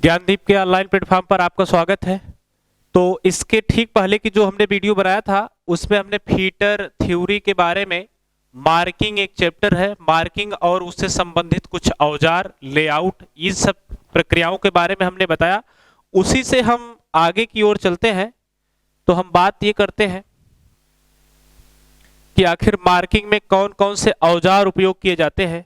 ज्ञानदीप के online platform पर आपका स्वागत है। तो इसके ठीक पहले की जो हमने वीडियो बनाया था उसमें हमने फीटर थ्योरी के बारे में, मार्किंग एक चैप्टर है, मार्किंग और उससे संबंधित कुछ औजार, लेआउट, इन सब प्रक्रियाओं के बारे में हमने बताया। उसी से हम आगे की ओर चलते हैं। तो हम बात ये करते हैं कि आखिर मार्किंग में कौन कौन से औजार उपयोग किए जाते हैं।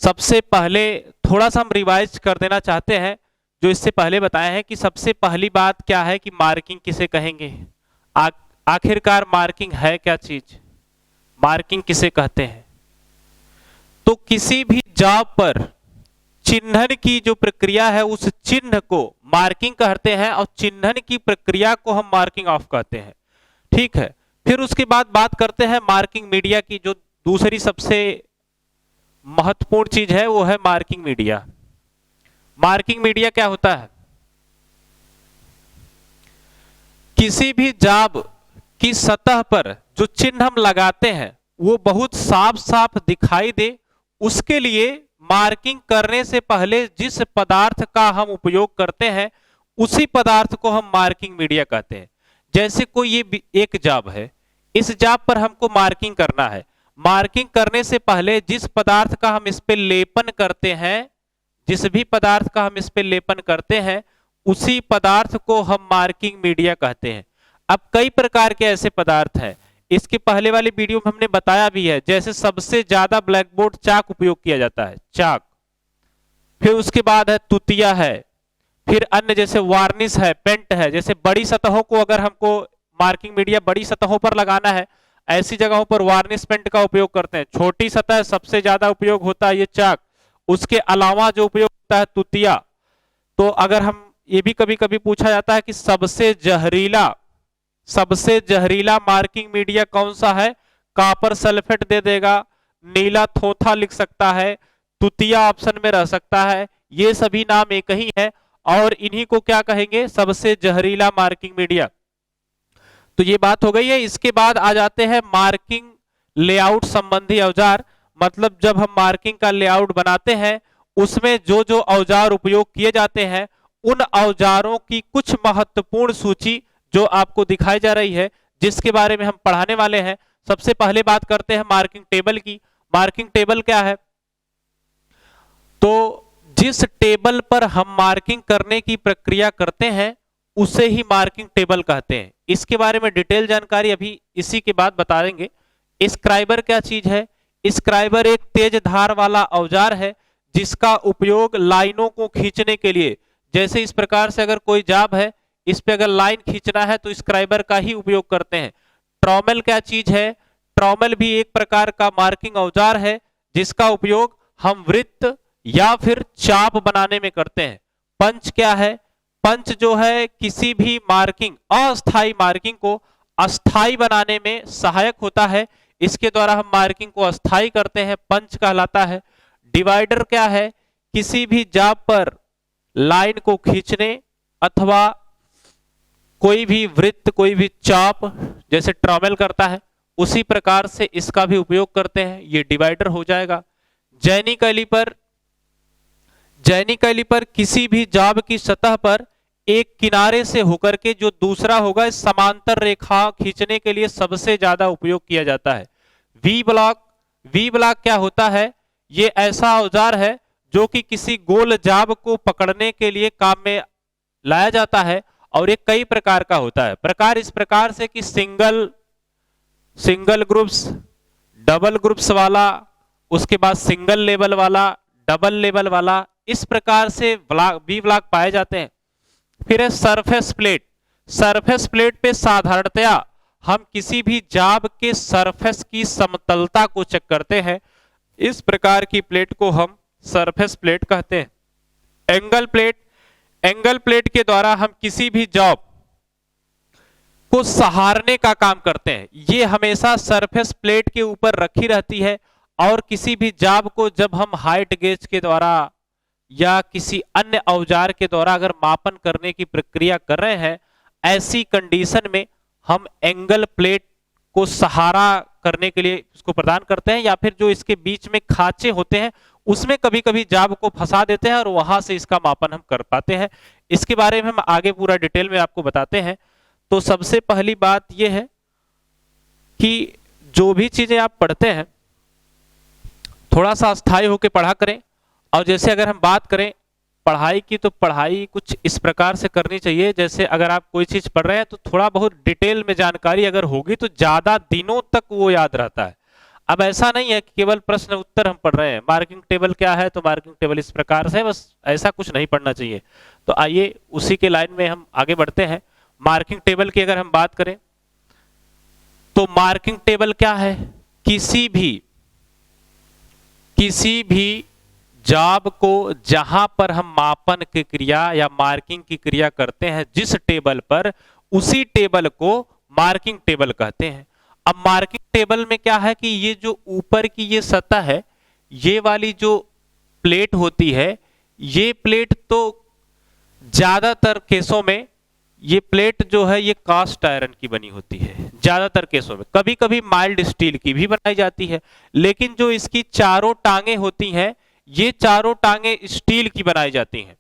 सबसे पहले थोड़ा सा हम रिवाइज कर देना चाहते हैं जो इससे पहले बताया है कि सबसे पहली बात क्या है कि मार्किंग किसे कहेंगे। आखिरकार मार्किंग है क्या चीज, मार्किंग किसे कहते हैं। तो किसी भी जॉब पर चिन्हन की जो प्रक्रिया है उस चिन्ह को मार्किंग कहते हैं और चिन्हन की प्रक्रिया को हम मार्किंग ऑफ कहते हैं। ठीक है, फिर उसके बाद बात करते हैं मार्किंग मीडिया की। जो दूसरी सबसे महत्वपूर्ण चीज है वो है मार्किंग मीडिया। मार्किंग मीडिया क्या होता है? किसी भी जॉब की सतह पर जो चिन्ह हम लगाते हैं वो बहुत साफ साफ दिखाई दे, उसके लिए मार्किंग करने से पहले जिस पदार्थ का हम उपयोग करते हैं उसी पदार्थ को हम मार्किंग मीडिया कहते हैं। जैसे कोई ये एक जॉब है, इस जॉब पर हमको मार्किंग करना है। मार्किंग करने से पहले जिस पदार्थ का हम इस पे लेपन करते हैं, जिस भी पदार्थ का हम इस पे लेपन करते हैं उसी पदार्थ को हम मार्किंग मीडिया कहते हैं। अब कई प्रकार के ऐसे पदार्थ हैं, इसके पहले वाली वीडियो में हमने बताया भी है। जैसे सबसे ज्यादा ब्लैक बोर्ड चाक उपयोग किया जाता है, चाक। फिर उसके बाद है तुतिया है, फिर अन्य जैसे वार्निश है, पेंट है। जैसे बड़ी सतहों को अगर हमको मार्किंग मीडिया बड़ी सतहों पर लगाना है, ऐसी जगहों पर वार्निश पेंट का उपयोग करते हैं। छोटी सतह सबसे ज्यादा उपयोग होता है ये चाक। उसके अलावा जो उपयोग होता है तुतिया। तो अगर हम ये भी कभी कभी पूछा जाता है कि सबसे जहरीला मार्किंग मीडिया कौन सा है, कॉपर सल्फेट दे देगा, नीला थोथा लिख सकता है, तुतिया ऑप्शन में रह सकता है। ये सभी नाम एक ही है और इन्हीं को क्या कहेंगे, सबसे जहरीला मार्किंग मीडिया। तो ये बात हो गई है। इसके बाद आ जाते हैं मार्किंग लेआउट संबंधी औजार। मतलब जब हम मार्किंग का लेआउट बनाते हैं उसमें जो जो औजार उपयोग किए जाते हैं उन औजारों की कुछ महत्वपूर्ण सूची जो आपको दिखाई जा रही है, जिसके बारे में हम पढ़ाने वाले हैं। सबसे पहले बात करते हैं मार्किंग टेबल की। मार्किंग टेबल क्या है? तो जिस टेबल पर हम मार्किंग करने की प्रक्रिया करते हैं उसे ही मार्किंग टेबल कहते हैं। इसके बारे में डिटेल जानकारी अभी इसी के बाद बता देंगे। स्क्राइबर क्या चीज है? स्क्राइबर एक तेज धार वाला औजार है जिसका उपयोग लाइनों को खींचने के लिए, जैसे इस प्रकार से अगर कोई जॉब है, इस पे अगर लाइन खींचना है तो स्क्राइबर का ही उपयोग करते हैं। ट्रॉमेल क्या चीज है? ट्रॉमेल भी एक प्रकार का मार्किंग औजार है जिसका उपयोग हम वृत्त या फिर चाप बनाने में करते हैं। पंच क्या है? पंच जो है किसी भी मार्किंग, अस्थाई मार्किंग को अस्थाई बनाने में सहायक होता है। इसके द्वारा हम मार्किंग को अस्थाई करते हैं, पंच कहलाता है। डिवाइडर क्या है? किसी भी जॉब पर लाइन को खींचने अथवा कोई भी वृत्त, कोई भी चाप जैसे ट्रॉमेल करता है उसी प्रकार से इसका भी उपयोग करते हैं, ये डिवाइडर हो जाएगा। जैनी कैलिपर किसी भी जॉब की सतह पर एक किनारे से होकर के जो दूसरा होगा इस समांतर रेखा खींचने के लिए सबसे ज्यादा उपयोग किया जाता है। वी ब्लॉक क्या होता है? ये ऐसा औजार है जो कि किसी गोल जॉब को पकड़ने के लिए काम में लाया जाता है और ये कई प्रकार का होता है। प्रकार इस प्रकार से कि सिंगल ग्रुप्स, डबल ग्रुप्स वाला, उसके बाद सिंगल लेवल वाला, डबल लेवल वाला, इस प्रकार से वी ब्लॉक पाए जाते हैं। फिर है सरफेस प्लेट। सरफेस प्लेट पे साधारणतया हम किसी भी जॉब के सरफेस की समतलता को चेक करते हैं। इस प्रकार की प्लेट को हम सरफेस प्लेट कहते हैं। एंगल प्लेट के द्वारा हम किसी भी जॉब को सहारने का काम करते हैं। ये हमेशा सरफेस प्लेट के ऊपर रखी रहती है और किसी भी जॉब को जब हम हाइट गेज के द्वारा या किसी अन्य औजार के द्वारा अगर मापन करने की प्रक्रिया कर रहे हैं, ऐसी कंडीशन में हम एंगल प्लेट को सहारा करने के लिए इसको प्रदान करते हैं, या फिर जो इसके बीच में खांचे होते हैं उसमें कभी कभी जाब को फंसा देते हैं और वहां से इसका मापन हम कर पाते हैं। इसके बारे में हम आगे पूरा डिटेल में आपको बताते हैं। तो सबसे पहली बात यह है कि जो भी चीजें आप पढ़ते हैं थोड़ा सा अस्थायी होकर पढ़ा करें। और जैसे अगर हम बात करें पढ़ाई की, तो पढ़ाई कुछ इस प्रकार से करनी चाहिए, जैसे अगर आप कोई चीज पढ़ रहे हैं तो थोड़ा बहुत डिटेल में जानकारी अगर होगी तो ज्यादा दिनों तक वो याद रहता है। अब ऐसा नहीं है कि केवल प्रश्न उत्तर हम पढ़ रहे हैं, मार्किंग टेबल क्या है तो मार्किंग टेबल इस प्रकार से, बस ऐसा कुछ नहीं पढ़ना चाहिए। तो आइए उसी के लाइन में हम आगे बढ़ते हैं। मार्किंग टेबल की अगर हम बात करें तो मार्किंग टेबल क्या है, किसी भी जॉब को जहां पर हम मापन की क्रिया या मार्किंग की क्रिया करते हैं जिस टेबल पर, उसी टेबल को मार्किंग टेबल कहते हैं। अब मार्किंग टेबल में क्या है कि ये जो ऊपर की ये सतह है, ये वाली जो प्लेट होती है, ये प्लेट तो ज्यादातर केसों में ये प्लेट जो है ये कास्ट आयरन की बनी होती है ज्यादातर केसों में, कभी कभी माइल्ड स्टील की भी बनाई जाती है, लेकिन जो इसकी चारों टांगे होती हैं ये चारों टांगे स्टील की बनाई जाती हैं।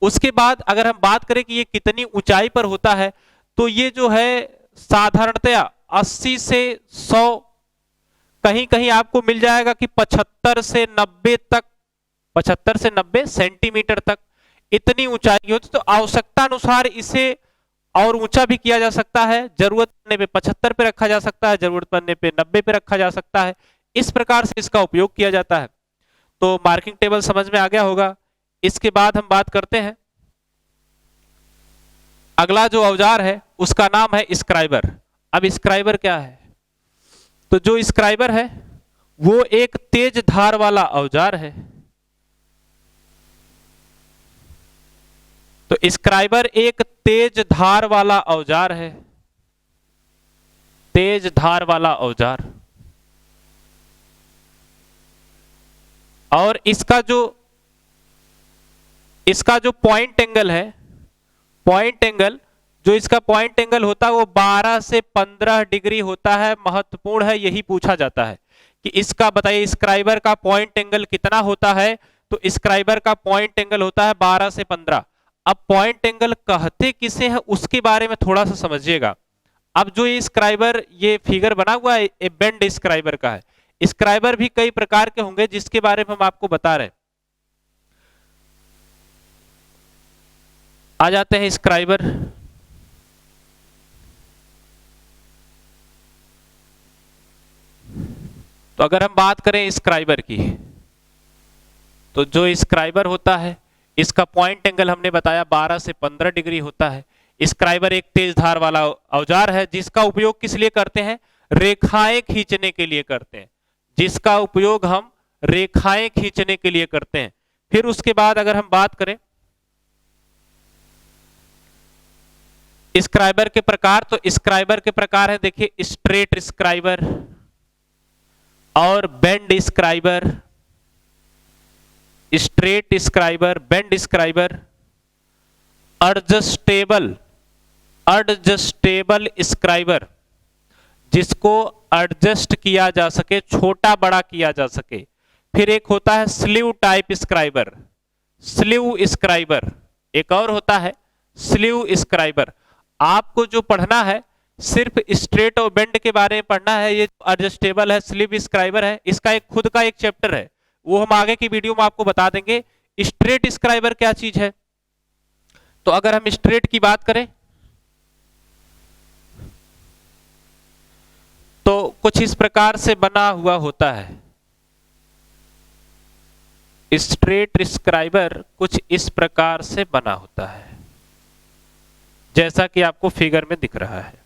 उसके बाद अगर हम बात करें कि ये कितनी ऊंचाई पर होता है, तो ये जो है साधारणतया 80 से 100, कहीं कहीं आपको मिल जाएगा कि 75 से 90 तक, 75 से 90 सेंटीमीटर तक इतनी ऊंचाई की होती। तो आवश्यकता अनुसार इसे और ऊंचा भी किया जा सकता है, जरूरत पड़ने पे 75 पे रखा जा सकता है, जरूरत पड़ने पे 90 पे रखा जा सकता है। इस प्रकार से इसका उपयोग किया जाता है। तो मार्किंग टेबल समझ में आ गया होगा। इसके बाद हम बात करते हैं, अगला जो औजार है उसका नाम है स्क्राइबर। अब स्क्राइबर क्या है, तो जो स्क्राइबर है वो एक तेज धार वाला औजार है। तो स्क्राइबर एक तेज धार वाला औजार है, तेज धार वाला औजार। और इसका जो पॉइंट एंगल है, पॉइंट एंगल जो इसका पॉइंट एंगल होता है वो 12 से 15 डिग्री होता है। महत्वपूर्ण है, यही पूछा जाता है कि इसका बताइए स्क्राइबर का पॉइंट एंगल कितना होता है। तो स्क्राइबर का पॉइंट एंगल होता है 12 से 15। अब पॉइंट एंगल कहते किसे हैं उसके बारे में थोड़ा सा समझिएगा। अब जो ये स्क्राइबर, ये फिगर बना हुआ है ये बेंड स्क्राइबर का है। स्क्राइबर भी कई प्रकार के होंगे जिसके बारे में हम आपको बता रहे हैं। आ जाते हैं स्क्राइबर। तो अगर हम बात करें स्क्राइबर की, तो जो स्क्राइबर होता है इसका पॉइंट एंगल हमने बताया 12 से 15 डिग्री होता है। स्क्राइबर एक तेज धार वाला औजार है जिसका उपयोग किस लिए करते हैं, रेखाएं खींचने के लिए करते हैं, जिसका उपयोग हम रेखाएं खींचने के लिए करते हैं। फिर उसके बाद अगर हम बात करें स्क्राइबर के प्रकार, तो स्क्राइबर के प्रकार है, देखिए स्ट्रेट स्क्राइबर और bend scriber, straight scriber, bend scriber, adjustable scriber जिसको एडजस्ट किया जा सके, छोटा बड़ा किया जा सके। फिर एक होता है sleeve type scriber, sleeve scriber. एक और होता है स्लीव स्क्राइबर। आपको जो पढ़ना है सिर्फ स्ट्रेट और बेंड के बारे में पढ़ना है। ये एडजस्टेबल है, स्लीव स्क्राइबर है, इसका एक खुद का एक चैप्टर है, वो हम आगे की वीडियो में आपको बता देंगे। स्ट्रेट स्क्राइबर क्या चीज है, तो अगर हम स्ट्रेट की बात करें तो कुछ इस प्रकार से बना हुआ होता है। स्ट्रेट स्क्राइबर कुछ इस प्रकार से बना होता है जैसा कि आपको फिगर में दिख रहा है।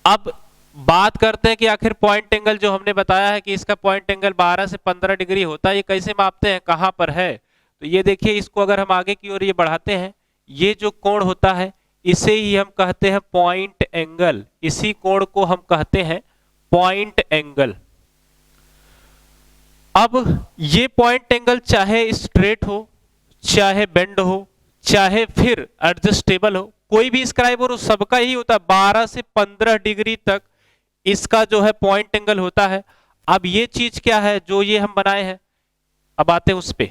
अब बात करते हैं कि आखिर पॉइंट एंगल जो हमने बताया है कि इसका पॉइंट एंगल 12 से 15 डिग्री होता है, ये कैसे मापते हैं, कहां पर है। तो ये देखिए, इसको अगर हम आगे की ओर ये बढ़ाते हैं, ये जो कोण होता है इसे ही हम कहते हैं पॉइंट एंगल। इसी कोण को हम कहते हैं पॉइंट एंगल। अब ये पॉइंट एंगल चाहे स्ट्रेट हो, चाहे बेंड हो, चाहे फिर एडजस्टेबल हो, कोई भी स्क्राइबर हो, सबका ही होता है 12 से 15 डिग्री तक इसका जो है पॉइंट एंगल होता है। अब ये चीज क्या है जो ये हम बनाए हैं, अब आते हैं उस पे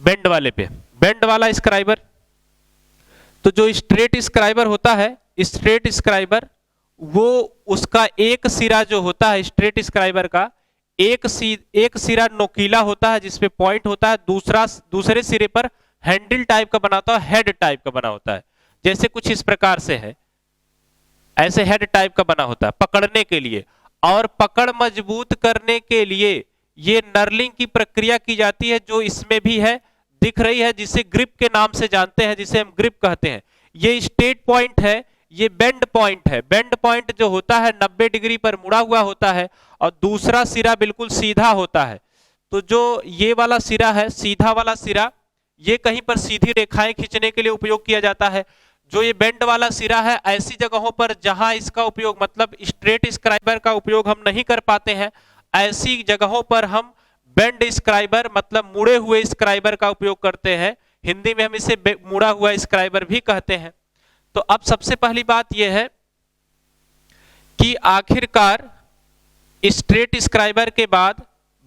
बेंड वाले पे, बेंड वाला स्क्राइबर। तो जो स्ट्रेट स्क्राइबर होता है, स्ट्रेट स्क्राइबर वो उसका एक सिरा जो होता है स्ट्रेट स्क्राइबर का, एक सिरा नोकीला होता है जिसपे पॉइंट होता है, दूसरे सिरे पर हैंडल टाइप का बना होता है, हेड टाइप का बना होता है। जैसे कुछ इस प्रकार से है, ऐसे हेड टाइप का बना होता है पकड़ने के लिए। और पकड़ मजबूत करने के लिए ये नर्लिंग की प्रक्रिया की जाती है, जो इसमें भी है, दिख रही है, जिसे ग्रिप के नाम से जानते हैं, जिसे हम ग्रिप कहते हैं। ये स्टेट पॉइंट है, ये बेंड पॉइंट है। बेंड पॉइंट जो होता है 90 डिग्री पर मुड़ा हुआ होता है और दूसरा सिरा बिल्कुल सीधा होता है। तो जो ये वाला सिरा है, सीधा वाला सिरा, ये कहीं पर सीधी रेखाएं खींचने के लिए उपयोग किया जाता है। जो ये बेंड वाला सिरा है, ऐसी जगहों पर जहां इसका उपयोग मतलब स्ट्रेट स्क्राइबर का उपयोग हम नहीं कर पाते हैं, ऐसी जगहों पर हम बेंड स्क्राइबर मतलब मुड़े हुए स्क्राइबर का उपयोग करते हैं। हिंदी में हम इसे मुड़ा हुआ स्क्राइबर भी कहते हैं। तो अब सबसे पहली बात यह है कि आखिरकार स्ट्रेट स्क्राइबर के बाद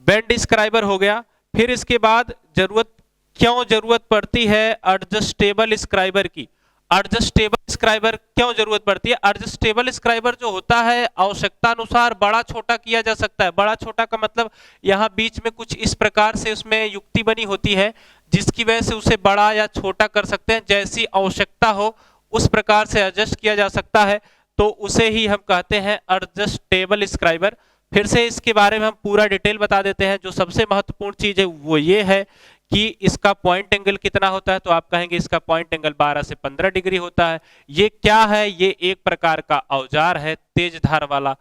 बेंड स्क्राइबर हो गया, फिर इसके बाद क्यों जरूरत पड़ती है एडजस्टेबल स्क्राइबर की। एडजस्टेबल स्क्राइबर क्यों जरूरत पड़ती है? एडजस्टेबल स्क्राइबर जो होता है आवश्यकता अनुसार बड़ा छोटा किया जा सकता है। बड़ा छोटा का मतलब यहाँ बीच में कुछ इस प्रकार से उसमें युक्ति बनी होती है जिसकी वजह से उसे बड़ा या छोटा कर सकते हैं, जैसी आवश्यकता हो उस प्रकार से एडजस्ट किया जा सकता है। तो उसे ही हम कहते हैं एडजस्टेबल स्क्राइबर। फिर से इसके बारे में हम पूरा डिटेल बता देते हैं। जो सबसे महत्वपूर्ण चीज है वो ये है कि इसका पॉइंट एंगल कितना होता है, तो आप कहेंगे इसका पॉइंट एंगल 12 से 15 डिग्री होता है। ये क्या है? ये एक प्रकार का औजार है तेज धार वाला।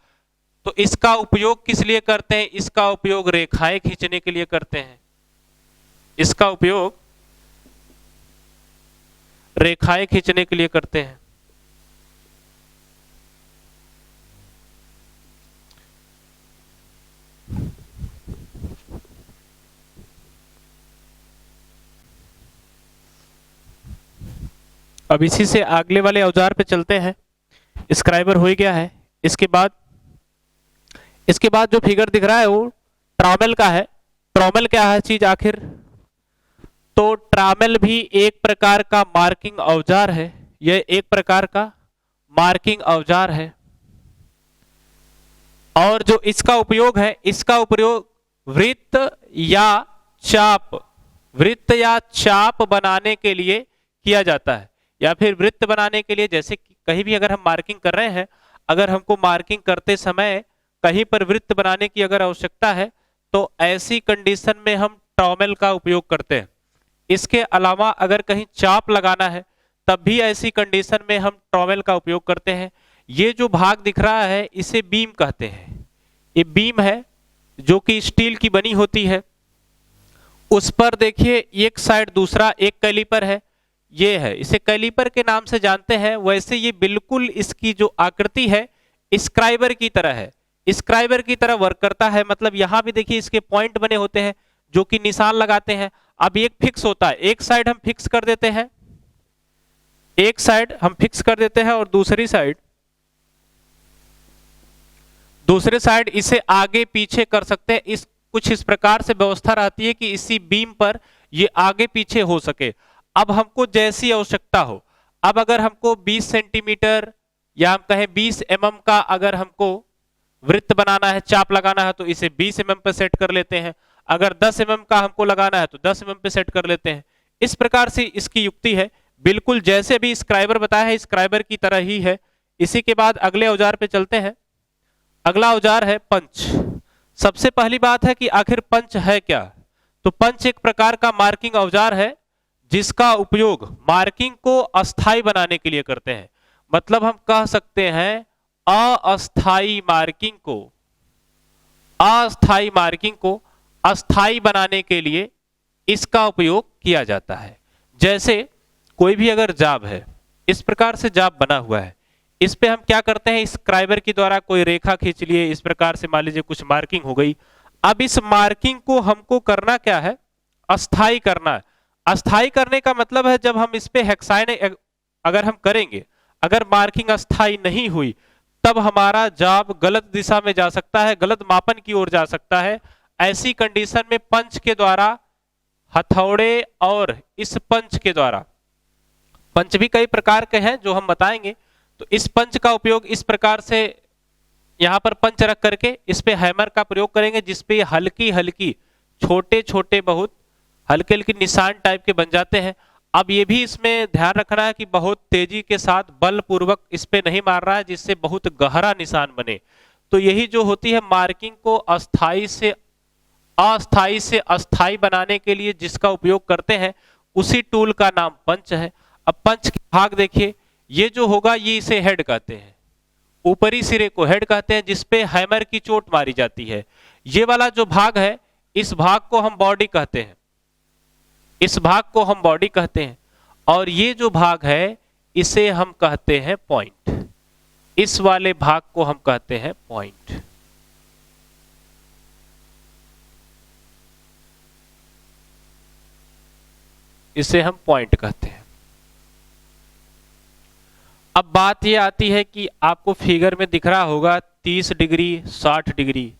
तो इसका उपयोग किस लिए करते हैं? इसका उपयोग रेखाएं खींचने के लिए करते हैं। इसका उपयोग रेखाएं खींचने के लिए करते हैं। अब इसी से अगले वाले औजार पे चलते हैं। स्क्राइबर हो ही गया है। इसके बाद जो फिगर दिख रहा है वो ट्रामेल का है। ट्रामेल क्या है चीज आखिर? तो ट्रामेल भी एक प्रकार का मार्किंग औजार है। यह एक प्रकार का मार्किंग औजार है और जो इसका उपयोग है, इसका उपयोग वृत्त या चाप बनाने के लिए किया जाता है, या फिर वृत्त बनाने के लिए। जैसे कि कहीं भी अगर हम मार्किंग कर रहे हैं, अगर हमको मार्किंग करते समय कहीं पर वृत्त बनाने की अगर आवश्यकता है तो ऐसी कंडीशन में हम ट्रामेल का उपयोग करते हैं। इसके अलावा अगर कहीं चाप लगाना है तब भी ऐसी कंडीशन में हम ट्रामेल का उपयोग करते हैं। ये जो भाग दिख रहा है इसे बीम कहते हैं। ये बीम है जो कि स्टील की बनी होती है। उस पर देखिए एक साइड दूसरा एक कैलीपर है, ये है, इसे कैलीपर के नाम से जानते हैं। वैसे ये बिल्कुल इसकी जो आकृति है स्क्राइबर की तरह है, स्क्राइबर की तरह वर्क करता है। मतलब यहां भी देखिए इसके पॉइंट बने होते हैं जो कि निशान लगाते हैं। अब एक फिक्स होता है, एक साइड हम फिक्स कर देते हैं, एक साइड हम फिक्स कर देते हैं और दूसरे साइड इसे आगे पीछे कर सकते हैं। कुछ इस प्रकार से व्यवस्था रहती है कि इसी बीम पर ये आगे पीछे हो सके। अब हमको जैसी आवश्यकता हो, अब अगर हमको 20 सेंटीमीटर या हम कहें 20 mm का अगर हमको वृत्त बनाना है, चाप लगाना है, तो इसे 20 mm पे सेट कर लेते हैं। अगर 10 mm का हमको लगाना है तो 10 mm पे सेट कर लेते हैं। इस प्रकार से इसकी युक्ति है, बिल्कुल जैसे भी स्क्राइबर बताया है स्क्राइबर की तरह ही है। इसी के बाद अगले औजार पे चलते हैं। अगला औजार है पंच। सबसे पहली बात है कि आखिर पंच है क्या? तो पंच एक प्रकार का मार्किंग औजार है जिसका उपयोग मार्किंग को अस्थाई बनाने के लिए करते हैं। मतलब हम कह सकते हैं अस्थाई मार्किंग को अस्थाई बनाने के लिए इसका उपयोग किया जाता है। जैसे कोई भी अगर जाब है, इस प्रकार से जाब बना हुआ है, इस पे हम क्या करते हैं, स्क्राइबर के द्वारा कोई रेखा खींच लिए, इस प्रकार से मान लीजिए कुछ मार्किंग हो गई। अब इस मार्किंग को हमको करना क्या है? अस्थाई करना है। अस्थाई करने का मतलब है जब हम इस पे हेक्साइन अगर हम करेंगे, अगर मार्किंग अस्थाई नहीं हुई तब हमारा जाब गलत दिशा में जा सकता है, गलत मापन की ओर जा सकता है। ऐसी कंडीशन में पंच के द्वारा, हथौड़े और इस पंच के द्वारा, पंच भी कई प्रकार के हैं जो हम बताएंगे, तो इस पंच का उपयोग इस प्रकार से यहां पर पंच रख करके इस पे हैमर का प्रयोग करेंगे, जिसपे हल्की हल्की छोटे छोटे बहुत हल्के हल्के निशान टाइप के बन जाते हैं। अब ये भी इसमें ध्यान रखना है कि बहुत तेजी के साथ बलपूर्वक इस पे नहीं मार रहा है, जिससे बहुत गहरा निशान बने। तो यही जो होती है मार्किंग को अस्थाई से अस्थाई बनाने के लिए जिसका उपयोग करते हैं, उसी टूल का नाम पंच है। अब पंच के भाग देखिए, ये जो होगा ये इसे हेड कहते हैं, ऊपरी सिरे को हेड कहते हैं, जिसपे हैमर की चोट मारी जाती है। ये वाला जो भाग है, इस भाग को हम बॉडी कहते हैं, इस भाग को हम बॉडी कहते हैं। और ये जो भाग है इसे हम कहते हैं पॉइंट, इस वाले भाग को हम कहते हैं पॉइंट। इसे हम पॉइंट कहते हैं। अब बात ये आती है कि आपको फिगर में दिख रहा होगा 30 डिग्री 60 डिग्री,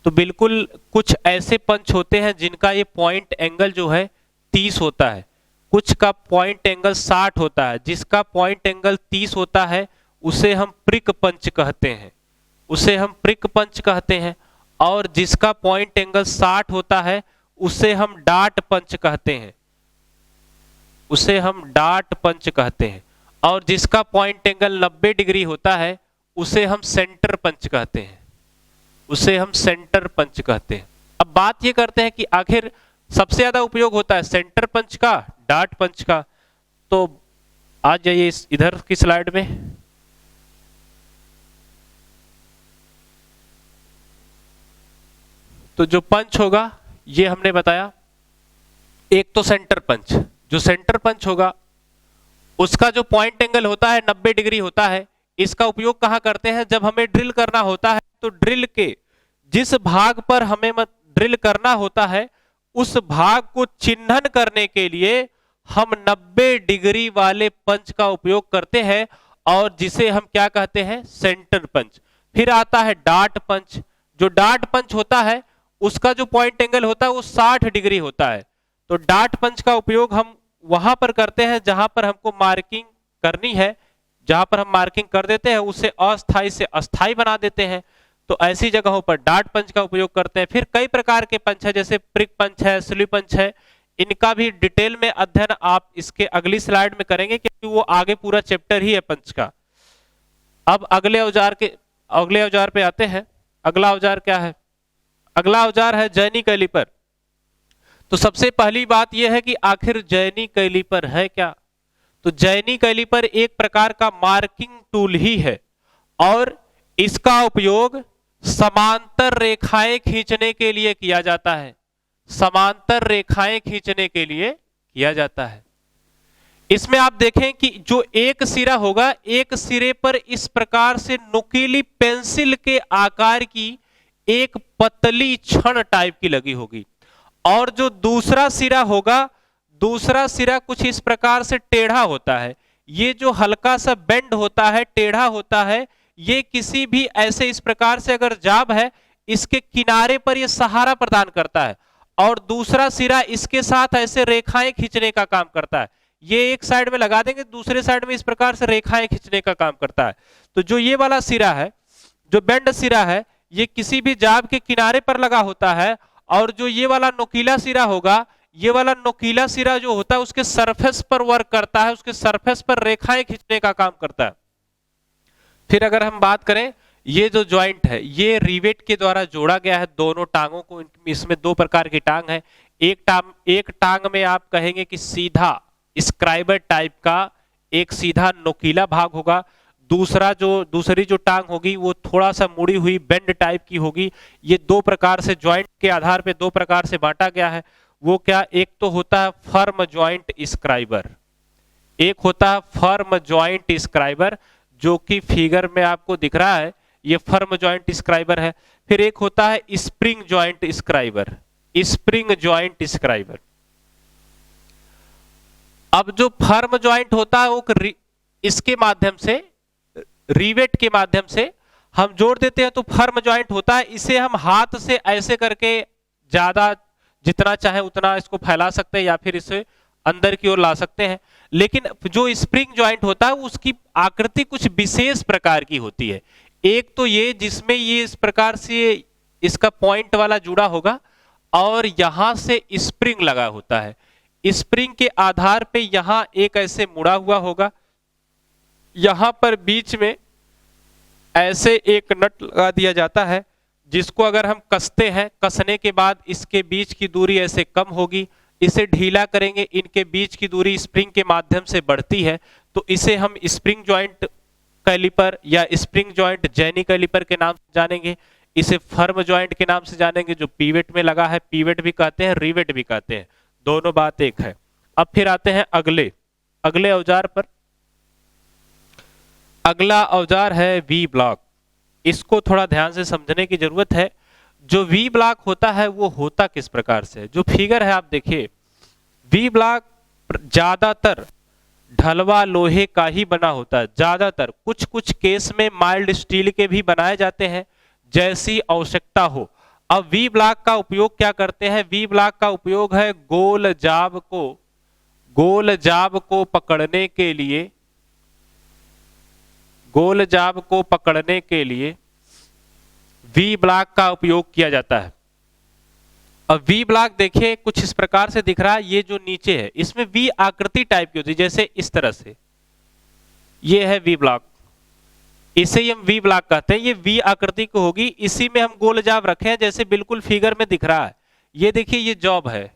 तो बिल्कुल कुछ ऐसे पंच होते हैं जिनका ये पॉइंट एंगल जो है 30 होता है, कुछ का पॉइंट एंगल 60 होता है। जिसका पॉइंट एंगल 30 होता है उसे हम प्रिक पंच कहते हैं, उसे हम प्रिक पंच कहते हैं। और जिसका पॉइंट एंगल 60 होता है उसे हम डार्ट पंच कहते हैं, उसे हम डार्ट पंच कहते हैं। और जिसका पॉइंट एंगल 90 डिग्री होता है उसे हम सेंटर पंच कहते हैं, उसे हम सेंटर पंच कहते हैं। अब बात ये करते हैं कि आखिर सबसे ज्यादा उपयोग होता है सेंटर पंच का, डार्ट पंच का। तो आ जाइए इधर की स्लाइड में। तो जो पंच होगा ये हमने बताया, एक तो सेंटर पंच, जो सेंटर पंच होगा उसका जो पॉइंट एंगल होता है 90 डिग्री होता है। इसका उपयोग कहां करते हैं, जब हमें ड्रिल करना होता है तो ड्रिल के जिस भाग पर हमें ड्रिल करना होता है उस भाग को चिन्हन करने के लिए हम 90 डिग्री वाले पंच का उपयोग करते हैं, और जिसे हम क्या कहते हैं, सेंटर पंच। फिर आता है डार्ट पंच। जो डार्ट पंच होता है उसका जो पॉइंट एंगल होता है वो 60 डिग्री होता है। तो डार्ट पंच का उपयोग हम वहां पर करते हैं जहां पर हमको मार्किंग करनी है, जहां पर हम मार्किंग कर देते हैं उसे अस्थाई से अस्थाई बना देते हैं। तो ऐसी जगहों पर डार्ट पंच का उपयोग करते हैं। फिर कई प्रकार के पंच है, जैसे प्रिक पंच है, स्ली पंच है। इनका भी डिटेल में अध्ययन आप इसके अगली स्लाइड में करेंगे, क्योंकि वो आगे पूरा चैप्टर ही है पंच का। अब अगले औजार पे आते हैं। अगला औजार क्या है, अगला औजार है जैनी कैलिपर। तो सबसे पहली बात यह है कि आखिर जैनी कैलिपर है क्या। तो जैनी कैलिपर एक प्रकार का मार्किंग टूल ही है, और इसका उपयोग समांतर रेखाएं खींचने के लिए किया जाता है, समांतर रेखाएं खींचने के लिए किया जाता है। इसमें आप देखें कि जो एक सिरा होगा, एक सिरे पर इस प्रकार से नुकीली पेंसिल के आकार की एक पतली छड़ टाइप की लगी होगी, और जो दूसरा सिरा होगा, दूसरा सिरा कुछ इस प्रकार से टेढ़ा होता है। ये जो हल्का सा बेंड होता है, टेढ़ा होता है, ये किसी भी ऐसे इस प्रकार से अगर जाब है, इसके किनारे पर ये सहारा प्रदान करता है, और दूसरा सिरा इसके साथ ऐसे रेखाएं खींचने का काम करता है। ये एक साइड में लगा देंगे, दूसरे साइड में इस प्रकार से रेखाएं खींचने का काम करता है। तो जो ये वाला सिरा है, जो बेंड सिरा है, ये किसी भी जाब के किनारे पर लगा होता है, और जो ये वाला नोकीला सिरा होगा, ये वाला नोकीला सिरा जो होता है उसके सरफेस पर वर्क करता है, उसके सरफेस पर रेखाएं खींचने का काम करता है। फिर अगर हम बात करें, ये जो जॉइंट है ये रिवेट के द्वारा जोड़ा गया है दोनों टांगों को। इसमें दो प्रकार की टांग है। एक टांग में आप कहेंगे कि सीधा स्क्राइबर टाइप का एक सीधा नोकीला भाग होगा, दूसरी जो टांग होगी वो थोड़ा सा मुड़ी हुई बेंड टाइप की होगी। ये दो प्रकार से जॉइंट के आधार पे दो प्रकार से बांटा गया है। वो क्या, एक तो होता है फर्म जॉइंट स्क्राइबर, एक होता है फर्म जॉइंट स्क्राइबर, जो कि फिगर में आपको दिख रहा है, ये फर्म जॉइंट स्क्राइबर है। फिर एक होता है spring joint scriber, spring joint scriber. अब जो फर्म जॉइंट होता है वो इसके माध्यम से, रिवेट के माध्यम से हम जोड़ देते हैं तो फर्म ज्वाइंट होता है। इसे हम हाथ से ऐसे करके ज्यादा जितना चाहे उतना इसको फैला सकते हैं या फिर इसे अंदर की ओर ला सकते हैं। लेकिन जो स्प्रिंग ज्वाइंट होता है उसकी आकृति कुछ विशेष प्रकार की होती है। एक तो ये जिसमें ये इस प्रकार से इसका पॉइंट वाला जुड़ा होगा और यहां से स्प्रिंग लगा होता है। स्प्रिंग के आधार पे यहां एक ऐसे मुड़ा हुआ होगा, यहां पर बीच में ऐसे एक नट लगा दिया जाता है जिसको अगर हम कसते हैं, कसने के बाद इसके बीच की दूरी ऐसे कम होगी, इसे ढीला करेंगे, इनके बीच की दूरी स्प्रिंग के माध्यम से बढ़ती है, तो इसे हम स्प्रिंग जॉइंट कैलिपर या स्प्रिंग जॉइंट जैनी कैलिपर के नाम से जानेंगे। इसे फर्म जॉइंट के नाम से जानेंगे जो पीवेट में लगा है, पीवेट भी कहते हैं, रिवेट भी कहते हैं, दोनों बात एक है। अब फिर आते हैं अगले औजार पर। अगला औजार है वी ब्लॉक। इसको थोड़ा ध्यान से समझने की जरूरत है। जो वी ब्लॉक होता है वो होता किस प्रकार से, जो फिगर है आप देखिए, वी ब्लॉक ज्यादातर ढलवा लोहे का ही बना होता है, ज्यादातर। कुछ कुछ केस में माइल्ड स्टील के भी बनाए जाते हैं जैसी आवश्यकता हो। अब वी ब्लॉक का उपयोग क्या करते हैं, वी ब्लॉक का उपयोग है गोल जाब को पकड़ने के लिए, गोल जाब को पकड़ने के लिए वी ब्लॉक का उपयोग किया जाता है। अब वी ब्लॉक देखिए कुछ इस प्रकार से दिख रहा है, ये जो नीचे है इसमें वी आकृति टाइप की होती है, जैसे इस तरह से, ये है वी ब्लॉक, इसे ही हम वी ब्लॉक कहते हैं। ये वी आकृति की होगी, इसी में हम गोल जाब रखे हैं जैसे बिल्कुल फिगर में दिख रहा है। ये देखिए ये जॉब है,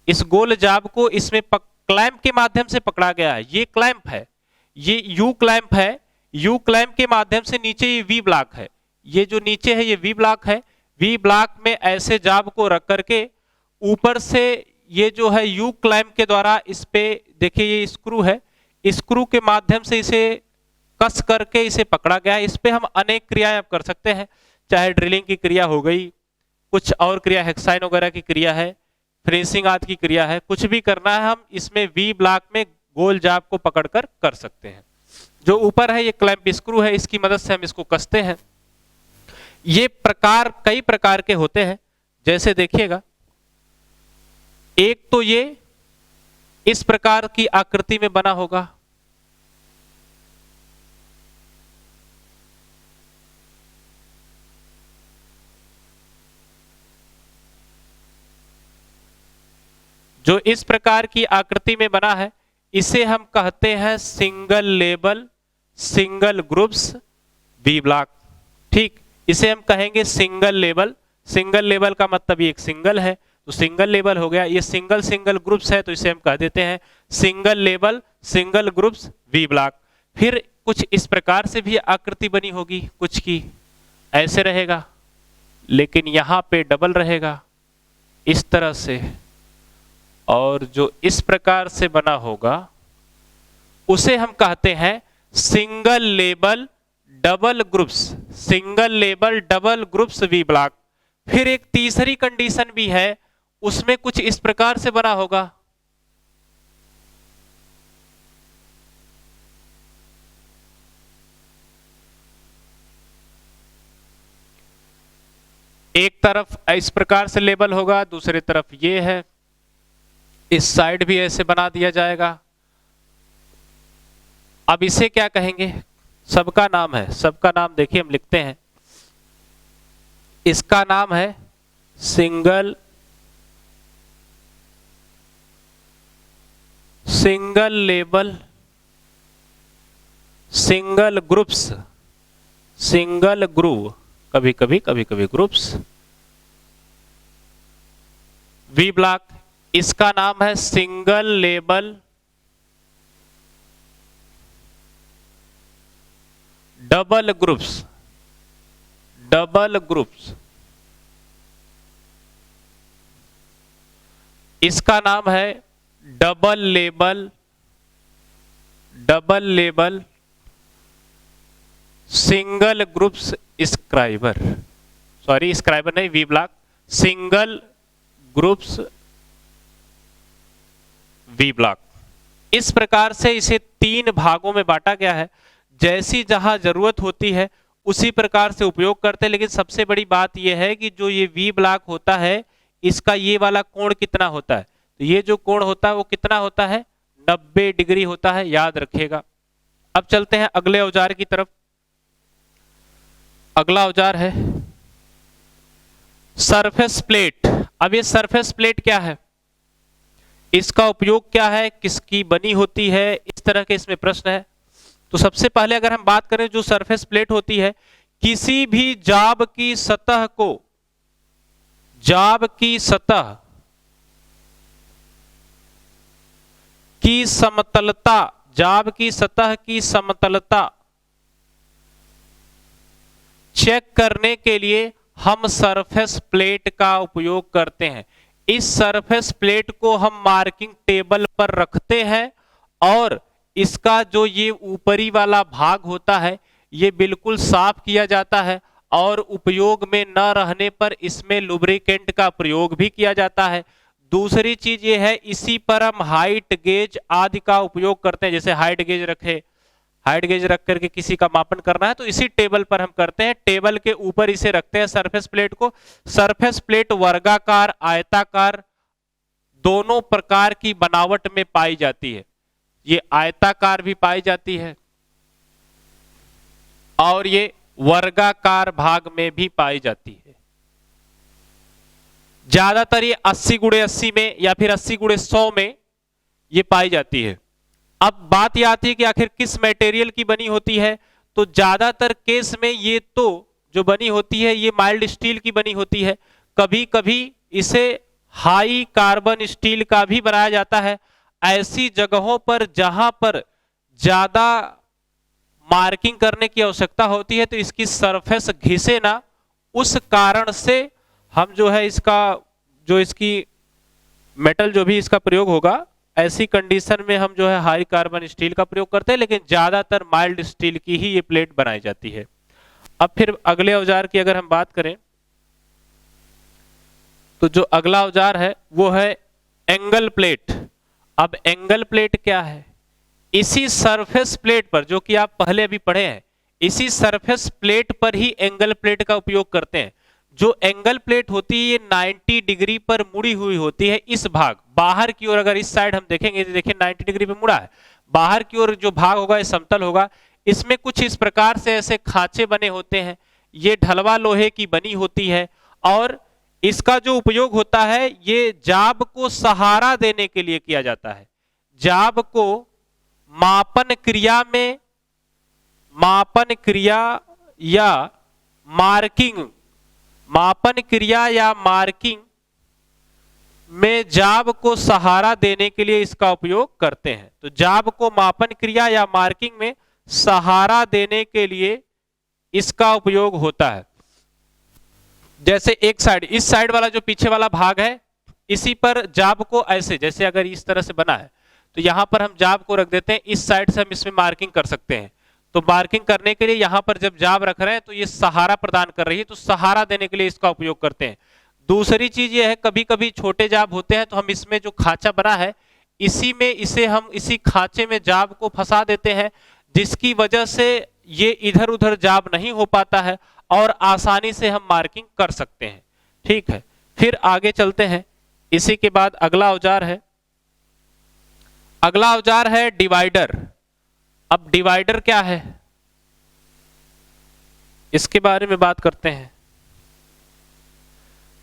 इस गोल जाब को इसमें क्लैंप के माध्यम से पकड़ा गया है। ये क्लैंप है, ये यू क्लैंप है, यू क्लैंप के माध्यम से नीचे ये वी ब्लॉक है, ये जो नीचे है ये वी ब्लॉक है। वी ब्लॉक में ऐसे जाब को रख करके ऊपर से ये जो है यू क्लैंप के द्वारा इस पे देखिए ये स्क्रू है, स्क्रू के माध्यम से इसे कस करके इसे पकड़ा गया है। इस पे हम अनेक क्रियाएं आप कर सकते हैं, चाहे ड्रिलिंग की क्रिया हो गई, कुछ और क्रिया हेक्साइन वगैरह की क्रिया है, फिनिशिंग आदि की क्रिया है, कुछ भी करना है हम इसमें वी ब्लॉक में गोल जाब को पकड़कर कर सकते हैं। जो ऊपर है ये क्लैंप स्क्रू है, इसकी मदद से हम इसको कसते हैं। ये प्रकार कई प्रकार के होते हैं, जैसे देखिएगा एक तो ये इस प्रकार की आकृति में बना होगा, जो इस प्रकार की आकृति में बना है इसे हम कहते हैं single label single groups V block. ठीक, इसे हम कहेंगे सिंगल लेबल। सिंगल लेबल का मतलब ये एक सिंगल है तो सिंगल लेबल हो गया, ये सिंगल ग्रुप्स है तो इसे हम कह देते हैं single label single groups V block. फिर कुछ इस प्रकार से भी आकृति बनी होगी, कुछ की ऐसे रहेगा लेकिन यहां पे डबल रहेगा इस तरह से, और जो इस प्रकार से बना होगा उसे हम कहते हैं single label double groups, single label double groups V block. फिर एक तीसरी कंडीशन भी है, उसमें कुछ इस प्रकार से बना होगा, एक तरफ इस प्रकार से लेबल होगा, दूसरी तरफ ये है, इस साइड भी ऐसे बना दिया जाएगा। अब इसे क्या कहेंगे, सबका नाम है, सबका नाम देखिए हम लिखते हैं, इसका नाम है single label single groups, single groove, कभी कभी ग्रुप्स वी ब्लॉक। इसका नाम है single label double groups, double groups. इसका नाम है double label single groups scriber, sorry scriber नहीं, V block, single groups V block. इस प्रकार से इसे तीन भागों में बांटा गया है। जैसी जहां जरूरत होती है उसी प्रकार से उपयोग करते हैं। लेकिन सबसे बड़ी बात यह है कि जो ये वी ब्लॉक होता है इसका ये वाला कोण कितना होता है, तो ये जो कोण होता है वो कितना होता है, 90 डिग्री होता है, याद रखिएगा। अब चलते हैं अगले औजार की तरफ। अगला औजार है सरफेस प्लेट। अब ये सरफेस प्लेट क्या है, इसका उपयोग क्या है, किसकी बनी होती है, इस तरह के इसमें प्रश्न है। तो सबसे पहले अगर हम बात करें जो सरफेस प्लेट होती है, किसी भी जाब की सतह को, जाब की सतह की समतलता, जाब की सतह की समतलता चेक करने के लिए हम सरफेस प्लेट का उपयोग करते हैं। इस सरफेस प्लेट को हम मार्किंग टेबल पर रखते हैं और इसका जो ये ऊपरी वाला भाग होता है ये बिल्कुल साफ किया जाता है और उपयोग में न रहने पर इसमें लुब्रिकेंट का प्रयोग भी किया जाता है। दूसरी चीज ये है, इसी पर हम हाइट गेज आदि का उपयोग करते हैं। जैसे हाइट गेज रखे, हाइट गेज रख करके किसी का मापन करना है तो इसी टेबल पर हम करते हैं, टेबल के ऊपर इसे रखते हैं सरफेस प्लेट को। सरफेस प्लेट वर्गाकार, आयताकार दोनों प्रकार की बनावट में पाई जाती है। ये आयताकार भी पाई जाती है और ये वर्गाकार भाग में भी पाई जाती है। ज्यादातर ये 80x80 में या फिर 80x100 में ये पाई जाती है। अब बात यह आती है कि आखिर किस मटेरियल की बनी होती है, तो ज्यादातर केस में ये तो जो बनी होती है ये माइल्ड स्टील की बनी होती है। कभी कभी इसे हाई कार्बन स्टील का भी बनाया जाता है। ऐसी जगहों पर जहां पर ज्यादा मार्किंग करने की आवश्यकता होती है तो इसकी सरफेस घिसे ना, उस कारण से हम जो है इसका जो इसकी मेटल जो भी इसका प्रयोग होगा ऐसी कंडीशन में हम जो है हाई कार्बन स्टील का प्रयोग करते हैं, लेकिन ज्यादातर माइल्ड स्टील की ही ये प्लेट बनाई जाती है। अब फिर अगले औजार की अगर हम बात करें तो जो अगला औजार है वो है एंगल प्लेट। अब एंगल प्लेट क्या है, इसी सरफेस प्लेट पर जो कि आप पहले अभी पढ़े हैं, इसी सरफेस प्लेट पर ही एंगल प्लेट का उपयोग करते हैं। जो एंगल प्लेट होती है ये 90 डिग्री पर मुड़ी हुई होती है। इस भाग बाहर की ओर अगर इस साइड हम देखेंगे तो देखिए 90 डिग्री पे मुड़ा है, बाहर की ओर जो भाग होगा ये समतल होगा। इसमें कुछ इस प्रकार से ऐसे खांचे बने होते हैं, ये ढलवा लोहे की बनी होती है और इसका जो उपयोग होता है ये जाब को सहारा देने के लिए किया जाता है। जाब को मापन क्रिया में, मापन क्रिया या मार्किंग, मापन क्रिया या मार्किंग में जाब को सहारा देने के लिए इसका उपयोग करते हैं। तो जाब को मापन क्रिया या मार्किंग में सहारा देने के लिए इसका उपयोग होता है। जैसे एक साइड, इस साइड वाला जो पीछे वाला भाग है इसी पर जाब को ऐसे, जैसे अगर इस तरह से बना है तो यहां पर हम जाब को रख देते हैं, इस साइड से हम इसमें मार्किंग कर सकते हैं। तो मार्किंग करने के लिए यहां पर जब जाब रख रहे हैं तो ये सहारा प्रदान कर रही है, तो सहारा देने के लिए इसका उपयोग करते हैं। दूसरी चीज ये है, कभी कभी छोटे जाब होते हैं तो हम इसमें जो खांचा बना है इसी में इसे हम इसी खांचे में जाब को फंसा देते हैं, जिसकी वजह से ये इधर उधर जाब नहीं हो पाता है और आसानी से हम मार्किंग कर सकते हैं। ठीक है, फिर आगे चलते हैं। इसी के बाद अगला औजार है, अगला औजार है डिवाइडर। अब डिवाइडर क्या है इसके बारे में बात करते हैं।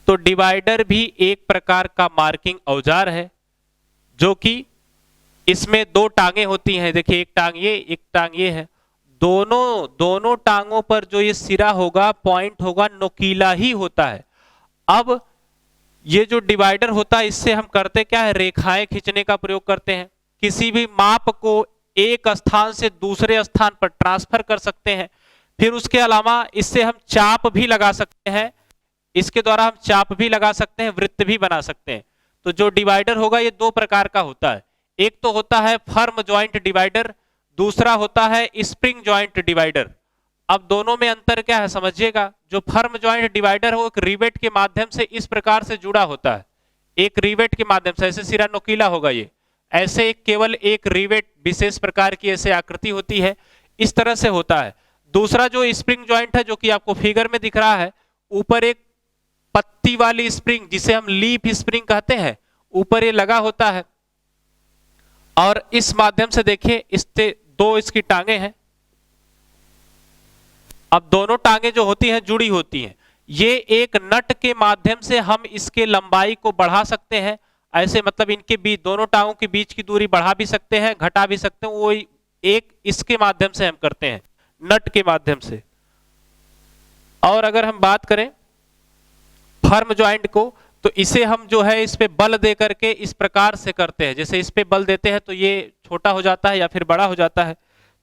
तो डिवाइडर भी एक प्रकार का मार्किंग औजार है जो कि इसमें दो टांगे होती हैं। देखिए एक टांग ये, एक टांग ये है। दोनों टांगों पर जो ये सिरा होगा, पॉइंट होगा, नोकीला ही होता है। अब ये जो डिवाइडर होता है इससे हम करते क्या है, रेखाएं खींचने का प्रयोग करते हैं। किसी भी माप को एक स्थान से दूसरे स्थान पर ट्रांसफर कर सकते हैं। फिर उसके अलावा इससे हम चाप भी लगा सकते हैं, इसके द्वारा हम चाप भी लगा सकते हैं, वृत्त भी बना सकते हैं। तो जो डिवाइडर होगा ये दो प्रकार का होता है। एक तो होता है फर्म जॉइंट डिवाइडर, दूसरा होता है स्प्रिंग जॉइंट डिवाइडर। अब दोनों में अंतर क्या है समझिएगा। जो फर्म जॉइंट डिवाइडर हो एक रिवेट के माध्यम से इस प्रकार से जुड़ा होता है, एक रिवेट के माध्यम से, ऐसे सिरा नोकीला होगा ये, ऐसे केवल एक रिवेट विशेष प्रकार की ऐसे आकृति होती है, इस तरह से होता है। दूसरा जो स्प्रिंग जॉइंट है जो कि आपको फिगर में दिख रहा है, ऊपर एक पत्ती वाली स्प्रिंग जिसे हम लीफ स्प्रिंग कहते हैं, ऊपर ये लगा होता है और इस माध्यम से देखिए इससे दो इसकी टांगे हैं। अब दोनों टांगे जो होती हैं जुड़ी होती हैं, ये एक नट के माध्यम से हम इसके लंबाई को बढ़ा सकते हैं। ऐसे मतलब इनके बीच, दोनों टांगों के बीच की दूरी बढ़ा भी सकते हैं, घटा भी सकते हैं। वो एक इसके माध्यम से हम करते हैं, नट के माध्यम से। और अगर हम बात करें फर्म जॉइंट को, तो इसे हम जो है इस पे बल दे करके इस प्रकार से करते हैं। जैसे इस पे बल देते हैं तो ये छोटा हो जाता है या फिर बड़ा हो जाता है,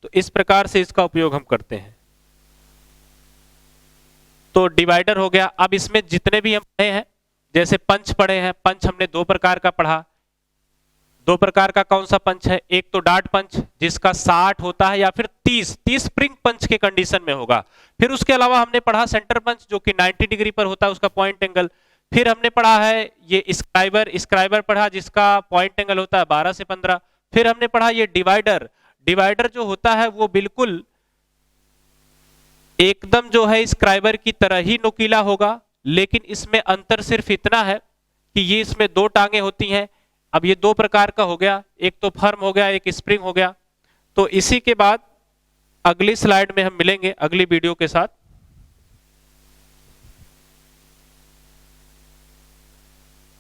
तो इस प्रकार से इसका उपयोग हम करते हैं। तो डिवाइडर हो गया। अब इसमें जितने भी हम पढ़े हैं, जैसे पंच पढ़े हैं, पंच हमने दो प्रकार का पढ़ा। दो प्रकार का कौन सा पंच है? एक तो डार्ट पंच जिसका 60 होता है या फिर 30 स्प्रिंग पंच के कंडीशन में होगा। फिर उसके अलावा हमने पढ़ा सेंटर पंच जो कि 90 डिग्री पर होता है, उसका पॉइंट एंगल। फिर हमने पढ़ा है ये स्क्राइबर पढ़ा जिसका पॉइंट एंगल होता है 12 से 15। फिर हमने पढ़ा ये डिवाइडर जो होता है वो बिल्कुल एकदम जो है स्क्राइबर की तरह ही नुकीला होगा, लेकिन इसमें अंतर सिर्फ इतना है कि ये इसमें दो टांगे होती हैं। अब ये दो प्रकार का हो गया, एक तो फर्म हो गया, एक स्प्रिंग हो गया। तो इसी के बाद अगली स्लाइड में हम मिलेंगे अगली वीडियो के साथ।